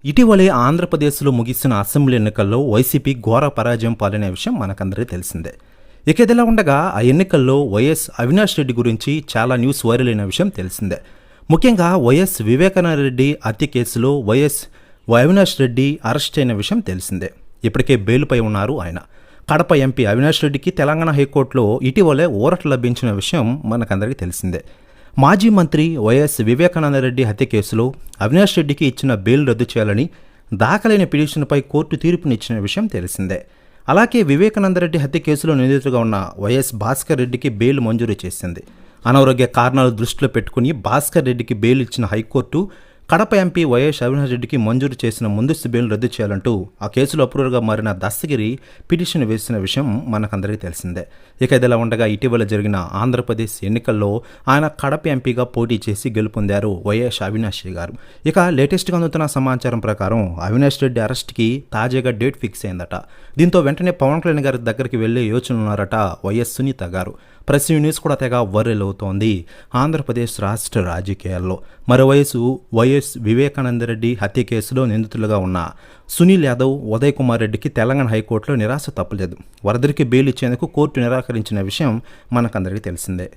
ఇటీవలే ఆంధ్రప్రదేశ్లో ముగిసిన అసెంబ్లీ ఎన్నికల్లో వైసీపీ ఘోర పరాజయం పాలనే విషయం మనకందరికీ తెలిసిందే. ఇక ఇదిలా ఉండగా ఆ ఎన్నికల్లో వైఎస్ అవినాష్ రెడ్డి గురించి చాలా న్యూస్ వైరల్ అయిన విషయం తెలిసిందే. ముఖ్యంగా వైఎస్ వివేకానంద రెడ్డి హత్య కేసులో వైఎస్ అవినాష్ రెడ్డి అరెస్ట్ అయిన విషయం తెలిసిందే. ఇప్పటికే బెయిల్పై ఉన్నారు ఆయన. కడప ఎంపీ అవినాష్ రెడ్డికి తెలంగాణ హైకోర్టులో ఇటీవలే ఊరట లభించిన విషయం మనకందరికీ తెలిసిందే. మాజీ మంత్రి వైఎస్ వివేకానంద రెడ్డి హత్య కేసులో అవినాష్ రెడ్డికి ఇచ్చిన బెయిల్ రద్దు చేయాలని దాఖలైన పిటిషన్పై కోర్టు తీర్పునిచ్చిన విషయం తెలిసిందే. అలాగే వివేకానంద రెడ్డి హత్య కేసులో నిందితుడిగా ఉన్న వైఎస్ భాస్కర్ రెడ్డికి బెయిల్ మంజూరు చేసింది. అనారోగ్య కారణాలు దృష్టిలో పెట్టుకుని భాస్కర్ రెడ్డికి బెయిల్ ఇచ్చిన high court Kadapa MP YS Avinash రెడ్డికి మంజూరు చేసిన ముందస్తు బెయిల్ రద్దు చేయాలంటూ ఆ కేసులో అప్రూవర్గా మారిన దస్తగిరి పిటిషన్ వేసిన విషయం మనకందరికీ తెలిసిందే. ఇక ఇదిలా ఉండగా ఇటీవల జరిగిన ఆంధ్రప్రదేశ్ ఎన్నికల్లో ఆయన కడప ఎంపీగా పోటీ చేసి గెలుపొందారు వైఎస్ అవినాష్ గారు. ఇక లేటెస్ట్గా అందుతున్న సమాచారం ప్రకారం అవినాష్ రెడ్డి అరెస్ట్కి తాజాగా డేట్ ఫిక్స్ అయిందట. దీంతో వెంటనే పవన్ కళ్యాణ్ గారి దగ్గరికి వెళ్లే యోచన ఉన్నారట వైఎస్ సునీత గారు. ప్రెస్ న్యూస్ కూడా తెగ వైరల్ అవుతోంది ఆంధ్రప్రదేశ్ రాష్ట్ర రాజకీయాల్లో. మరోవైపు వైఎస్ వివేకానంద రెడ్డి హత్య కేసులో నిందితులుగా ఉన్న సునీల్ యాదవ్, ఉదయ్ కుమార్ రెడ్డికి తెలంగాణ హైకోర్టులో నిరాశ తప్పలేదు. వరదరికి బెయిల్ ఇచ్చేందుకు కోర్టు నిరాకరించిన విషయం మనకందరికీ తెలిసిందే.